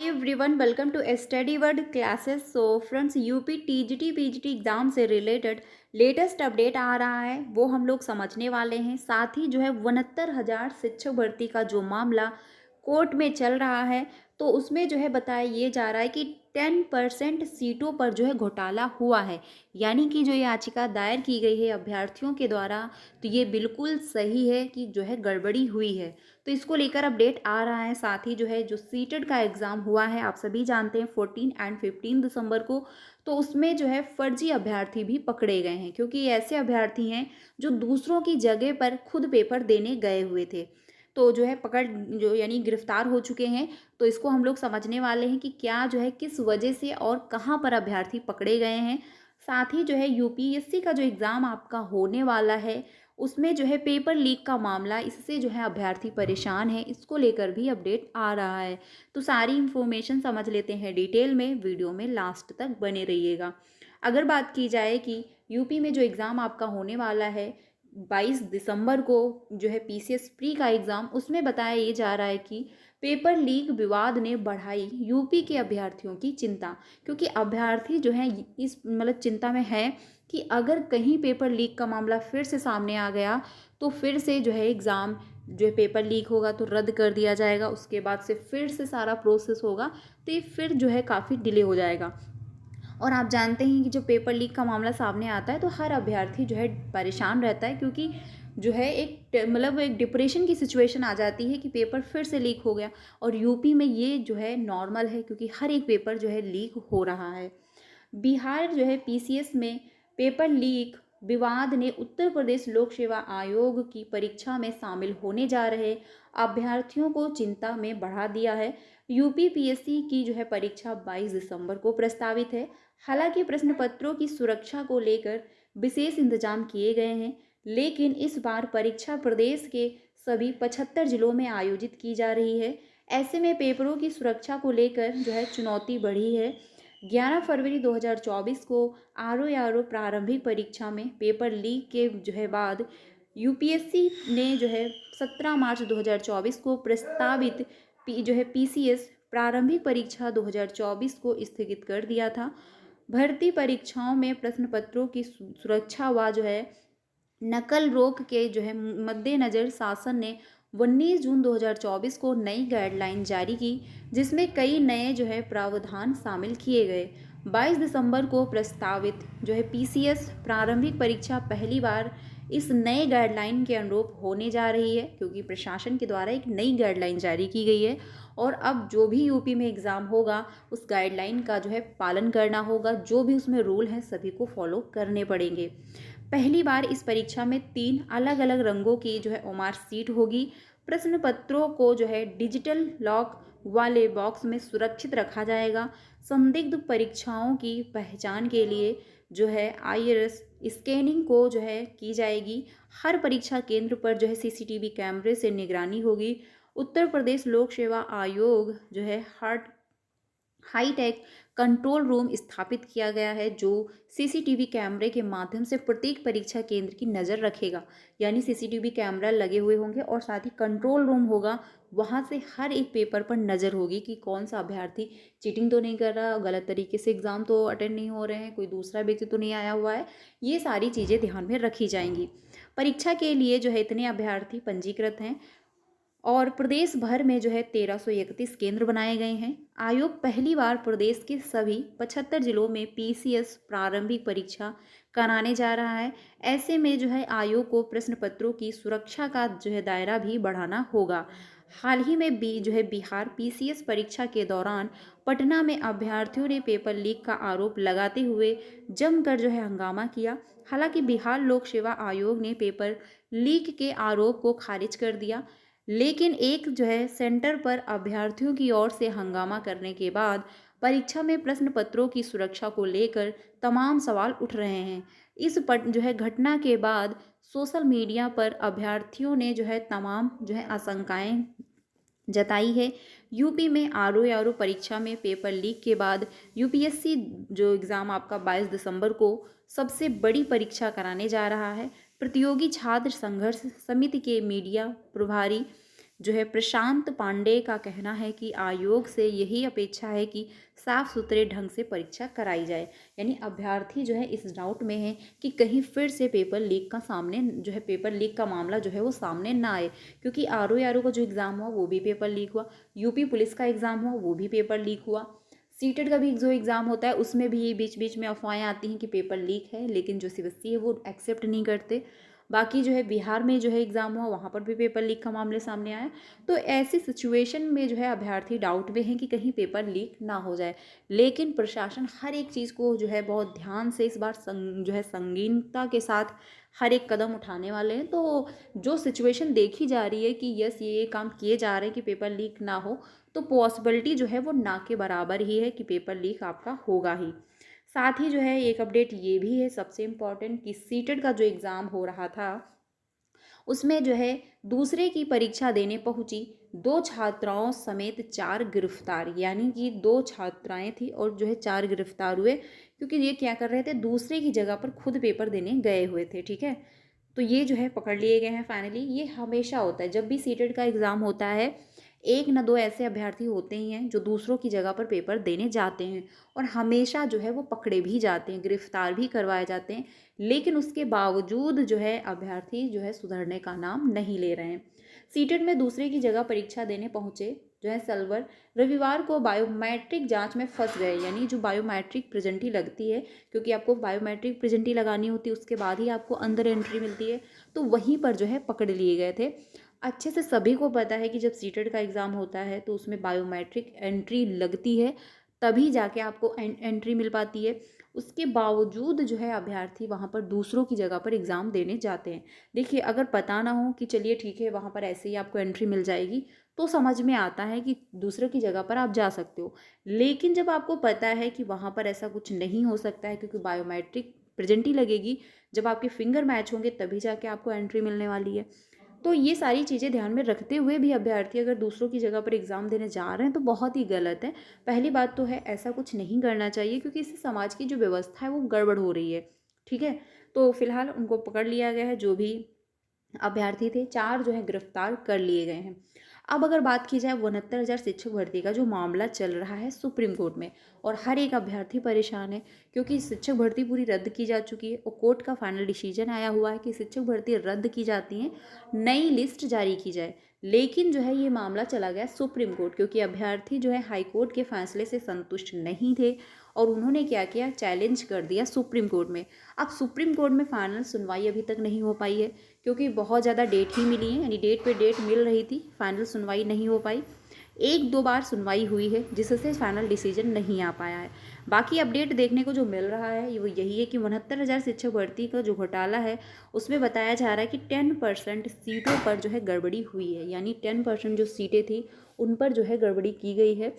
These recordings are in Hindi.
Everyone welcome to study word classes. So friends, UP TGT PGT exam से रिलेटेड लेटेस्ट अपडेट आ रहा है, वो हम लोग समझने वाले हैं। साथ ही जो है 69,000 शिक्षक भर्ती का जो मामला कोर्ट में चल रहा है, तो उसमें जो है बताया ये जा रहा है कि 10% सीटों पर जो है घोटाला हुआ है। यानी कि जो याचिका दायर की गई है अभ्यर्थियों के द्वारा, तो ये बिल्कुल सही है कि जो है गड़बड़ी हुई है। तो इसको लेकर अपडेट आ रहा है। साथ ही जो है जो सीटेट का एग्ज़ाम हुआ है, आप सभी जानते हैं 14 एंड 15 दिसंबर को, तो उसमें जो है फर्जी अभ्यर्थी भी पकड़े गए हैं, क्योंकि ऐसे अभ्यर्थी हैं जो दूसरों की जगह पर खुद पेपर देने गए हुए थे। तो जो है पकड़ जो यानी गिरफ्तार हो चुके हैं। तो इसको हम लोग समझने वाले हैं कि क्या जो है किस वजह से और कहाँ पर अभ्यर्थी पकड़े गए हैं। साथ ही जो है यूपीएससी का जो एग्ज़ाम आपका होने वाला है, उसमें जो है पेपर लीक का मामला, इससे जो है अभ्यर्थी परेशान है, इसको लेकर भी अपडेट आ रहा है। तो सारी इन्फॉर्मेशन समझ लेते हैं डिटेल में, वीडियो में लास्ट तक बने रहिएगा। अगर बात की जाए कि यूपी में जो एग्ज़ाम आपका होने वाला है 22 दिसंबर को, जो है पीसीएस प्री का एग्ज़ाम, उसमें बताया ये जा रहा है कि पेपर लीक विवाद ने बढ़ाई यूपी के अभ्यर्थियों की चिंता। क्योंकि अभ्यर्थी जो है इस चिंता में है कि अगर कहीं पेपर लीक का मामला फिर से सामने आ गया, तो फिर से जो है एग्ज़ाम, जो है पेपर लीक होगा तो रद्द कर दिया जाएगा, उसके बाद से फिर से सारा प्रोसेस होगा, तो ये फिर जो है काफ़ी डिले हो जाएगा। और आप जानते हैं कि जो पेपर लीक का मामला सामने आता है, तो हर अभ्यर्थी जो है परेशान रहता है, क्योंकि जो है एक डिप्रेशन की सिचुएशन आ जाती है कि पेपर फिर से लीक हो गया। और यूपी में ये जो है नॉर्मल है, क्योंकि हर एक पेपर जो है लीक हो रहा है। बिहार जो है पीसीएस में पेपर लीक विवाद ने उत्तर प्रदेश लोक सेवा आयोग की परीक्षा में शामिल होने जा रहे अभ्यर्थियों को चिंता में बढ़ा दिया है। यूपी पीएससी की जो है परीक्षा 22 दिसंबर को प्रस्तावित है। हालांकि प्रश्न पत्रों की सुरक्षा को लेकर विशेष इंतजाम किए गए हैं, लेकिन इस बार परीक्षा प्रदेश के सभी 75 जिलों में आयोजित की जा रही है। ऐसे में पेपरों की सुरक्षा को लेकर जो है चुनौती बढ़ी है। 11 फरवरी 2024 को आरओ प्रारंभिक परीक्षा में पेपर लीक के जो है बाद यूपीएससी ने जो है 17 मार्च 2024 को प्रस्तावित जो है पीसीएस प्रारंभिक परीक्षा 2024 को स्थगित कर दिया था। भर्ती परीक्षाओं में प्रश्न पत्रों की सुरक्षा व जो है नकल रोक के जो है मद्देनज़र शासन ने 19 जून 2024 को नई गाइडलाइन जारी की, जिसमें कई नए जो है प्रावधान शामिल किए गए। 22 दिसंबर को प्रस्तावित जो है पीसीएस प्रारंभिक परीक्षा पहली बार इस नए गाइडलाइन के अनुरूप होने जा रही है, क्योंकि प्रशासन के द्वारा एक नई गाइडलाइन जारी की गई है। और अब जो भी यूपी में एग्ज़ाम होगा, उस गाइडलाइन का जो है पालन करना होगा। जो भी उसमें रूल हैं सभी को फॉलो करने पड़ेंगे। पहली बार इस परीक्षा में 3 अलग अलग रंगों की जो है ओमार सीट होगी। प्रश्न पत्रों को जो है डिजिटल लॉक वाले बॉक्स में सुरक्षित रखा जाएगा। संदिग्ध परीक्षाओं की पहचान के लिए जो है आईरिस स्कैनिंग को जो है की जाएगी। हर परीक्षा केंद्र पर जो है सीसीटीवी कैमरे से निगरानी होगी। उत्तर प्रदेश लोक सेवा आयोग जो है हाईटेक कंट्रोल रूम स्थापित किया गया है, जो सीसीटीवी कैमरे के माध्यम से प्रत्येक परीक्षा केंद्र की नज़र रखेगा। यानी सीसीटीवी कैमरा लगे हुए होंगे और साथ ही कंट्रोल रूम होगा, वहाँ से हर एक पेपर पर नज़र होगी कि कौन सा अभ्यर्थी चीटिंग तो नहीं कर रहा, गलत तरीके से एग्ज़ाम तो अटेंड नहीं हो रहे हैं, कोई दूसरा व्यक्ति तो नहीं आया हुआ है। ये सारी चीज़ें ध्यान में रखी जाएंगी। परीक्षा के लिए जो है इतने अभ्यर्थी पंजीकृत हैं, और प्रदेश भर में जो है 1331 केंद्र बनाए गए हैं। आयोग पहली बार प्रदेश के सभी 75 जिलों में पीसीएस प्रारंभिक परीक्षा कराने जा रहा है। ऐसे में जो है आयोग को प्रश्न पत्रों की सुरक्षा का जो है दायरा भी बढ़ाना होगा। हाल ही में भी जो है बिहार पीसीएस परीक्षा के दौरान पटना में अभ्यर्थियों ने पेपर लीक का आरोप लगाते हुए जमकर जो है हंगामा किया। हालांकि बिहार लोक सेवा आयोग ने पेपर लीक के आरोप को खारिज कर दिया, लेकिन एक जो है सेंटर पर अभ्यर्थियों की ओर से हंगामा करने के बाद परीक्षा में प्रश्न पत्रों की सुरक्षा को लेकर तमाम सवाल उठ रहे हैं। इस जो है घटना के बाद सोशल मीडिया पर अभ्यर्थियों ने जो है तमाम जो है आशंकाएं जताई है। यूपी में आरओ परीक्षा में पेपर लीक के बाद यूपीएससी जो एग्ज़ाम आपका 22 दिसंबर को सबसे बड़ी परीक्षा कराने जा रहा है। प्रतियोगी छात्र संघर्ष समिति के मीडिया प्रभारी जो है प्रशांत पांडे का कहना है कि आयोग से यही अपेक्षा है कि साफ सुथरे ढंग से परीक्षा कराई जाए। यानी अभ्यर्थी जो है इस डाउट में है कि कहीं फिर से पेपर लीक का सामने जो है पेपर लीक का मामला जो है वो सामने ना आए, क्योंकि आर का जो एग्ज़ाम हुआ वो भी पेपर लीक हुआ, यूपी पुलिस का एग्ज़ाम हुआ वो भी पेपर लीक हुआ, सीटेट का भी जो एग्ज़ाम होता है उसमें भी बीच बीच में अफवाहें आती हैं कि पेपर लीक है, लेकिन जो सीबीएसई है वो एक्सेप्ट नहीं करते। बाकी जो है बिहार में जो है एग्ज़ाम हुआ वहाँ पर भी पेपर लीक का मामले सामने आया। तो ऐसी सिचुएशन में जो है अभ्यर्थी डाउट में है कि कहीं पेपर लीक ना हो जाए, लेकिन प्रशासन हर एक चीज़ को जो है बहुत ध्यान से इस बार जो है संगीनता के साथ हर एक कदम उठाने वाले हैं। तो जो सिचुएशन देखी जा रही है कि यस ये काम किए जा रहे हैं कि पेपर लीक ना हो, तो पॉसिबिलिटी जो है वो ना के बराबर ही है कि पेपर लीक आपका होगा ही। साथ ही जो है एक अपडेट ये भी है सबसे इम्पॉर्टेंट कि सीटेट का जो एग्ज़ाम हो रहा था उसमें जो है दूसरे की परीक्षा देने पहुंची 2 छात्राओं समेत 4 गिरफ्तार, यानी कि 2 छात्राएं थी और जो है 4 गिरफ्तार हुए, क्योंकि ये क्या कर रहे थे दूसरे की जगह पर खुद पेपर देने गए हुए थे। ठीक है, तो ये जो है पकड़ लिए गए हैं फाइनली। ये हमेशा होता है जब भी सीटेट का एग्ज़ाम होता है, एक न दो ऐसे अभ्यर्थी होते ही हैं जो दूसरों की जगह पर पेपर देने जाते हैं और हमेशा जो है वो पकड़े भी जाते हैं, गिरफ्तार भी करवाए जाते हैं, लेकिन उसके बावजूद जो है अभ्यर्थी जो है सुधरने का नाम नहीं ले रहे हैं। सीटेट में दूसरे की जगह परीक्षा देने पहुंचे जो है सलवर रविवार को बायोमेट्रिक जांच में फंस गए, यानी जो बायोमेट्रिक प्रेजेंटी लगती है, क्योंकि आपको बायोमेट्रिक प्रेजेंटी लगानी होती है उसके बाद ही आपको अंदर एंट्री मिलती है, तो वहीं पर जो है पकड़ लिए गए थे। अच्छे से सभी को पता है कि जब सीटेट का एग्ज़ाम होता है तो उसमें बायोमेट्रिक एंट्री लगती है, तभी जाके आपको एंट्री मिल पाती है। उसके बावजूद जो है अभ्यर्थी वहाँ पर दूसरों की जगह पर एग्ज़ाम देने जाते हैं। देखिए अगर पता ना हो कि चलिए ठीक है वहाँ पर ऐसे ही आपको एंट्री मिल जाएगी, तो समझ में आता है कि दूसरों की जगह पर आप जा सकते हो, लेकिन जब आपको पता है कि वहाँ पर ऐसा कुछ नहीं हो सकता है क्योंकि बायोमेट्रिक प्रेजेंटी लगेगी, जब आपके फिंगर मैच होंगे तभी जाके आपको एंट्री मिलने वाली है। तो ये सारी चीज़ें ध्यान में रखते हुए भी अभ्यर्थी अगर दूसरों की जगह पर एग्ज़ाम देने जा रहे हैं तो बहुत ही गलत है। पहली बात तो है ऐसा कुछ नहीं करना चाहिए, क्योंकि इससे समाज की जो व्यवस्था है वो गड़बड़ हो रही है। ठीक है, तो फिलहाल उनको पकड़ लिया गया है, जो भी अभ्यर्थी थे 4 जो है गिरफ्तार कर लिए गए हैं। अब अगर बात की जाए 69,000 शिक्षक भर्ती का जो मामला चल रहा है सुप्रीम कोर्ट में, और हर एक अभ्यर्थी परेशान है क्योंकि शिक्षक भर्ती पूरी रद्द की जा चुकी है और कोर्ट का फाइनल डिसीजन आया हुआ है कि शिक्षक भर्ती रद्द की जाती है, नई लिस्ट जारी की जाए। लेकिन जो है ये मामला चला गया सुप्रीम कोर्ट, क्योंकि अभ्यर्थी जो है हाई कोर्ट के फैसले से संतुष्ट नहीं थे और उन्होंने क्या किया, चैलेंज कर दिया सुप्रीम कोर्ट में। अब सुप्रीम कोर्ट में फाइनल सुनवाई अभी तक नहीं हो पाई है, क्योंकि बहुत ज़्यादा डेट ही मिली है, यानी डेट पे डेट मिल रही थी, फाइनल सुनवाई नहीं हो पाई। 1-2 बार सुनवाई हुई है जिससे फाइनल डिसीजन नहीं आ पाया है। बाकी अपडेट देखने को जो मिल रहा है वो यही है कि 69,000 शिक्षक भर्ती का जो घोटाला है उसमें बताया जा रहा है कि 10% सीटों पर जो है गड़बड़ी हुई है, यानी 10% जो सीटें थी उन पर जो है गड़बड़ी की गई है।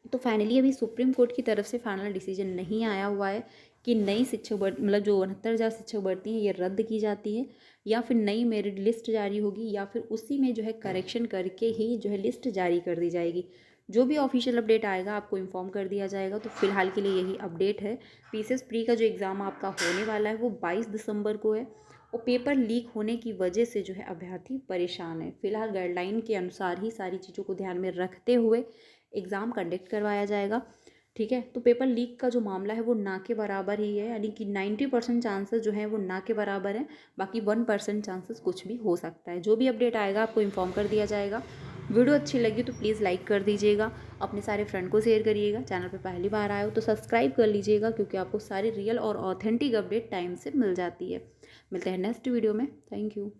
तो फाइनली अभी सुप्रीम कोर्ट की तरफ से फाइनल डिसीजन नहीं आया हुआ है कि नई शिक्षक भर्ती मतलब जो 69,000 शिक्षक भर्ती है ये रद्द की जाती है या फिर नई मेरिट लिस्ट जारी होगी या फिर उसी में जो है करेक्शन करके ही जो है लिस्ट जारी कर दी जाएगी। जो भी ऑफिशियल अपडेट आएगा आपको इन्फॉर्म कर दिया जाएगा। तो फिलहाल के लिए यही अपडेट है। पीसीएस प्री का जो एग्ज़ाम आपका होने वाला है वो 22 दिसंबर को है और पेपर लीक होने की वजह से जो है अभ्यर्थी परेशान है। फिलहाल गाइडलाइन के अनुसार ही सारी चीज़ों को ध्यान में रखते हुए एग्ज़ाम कंडक्ट करवाया जाएगा। ठीक है, तो पेपर लीक का जो मामला है वो ना के बराबर ही है, यानी कि 90% चांसेस जो है वो ना के बराबर हैं, बाकी 1% चांसेस कुछ भी हो सकता है। जो भी अपडेट आएगा आपको इन्फॉर्म कर दिया जाएगा। वीडियो अच्छी लगी तो प्लीज़ लाइक कर दीजिएगा, अपने सारे फ्रेंड को शेयर करिएगा, चैनल पे पहली बार आए हो तो सब्सक्राइब कर लीजिएगा, क्योंकि आपको सारी रियल और ऑथेंटिक अपडेट टाइम से मिल जाती है। मिलते हैं नेक्स्ट वीडियो में। Thank you.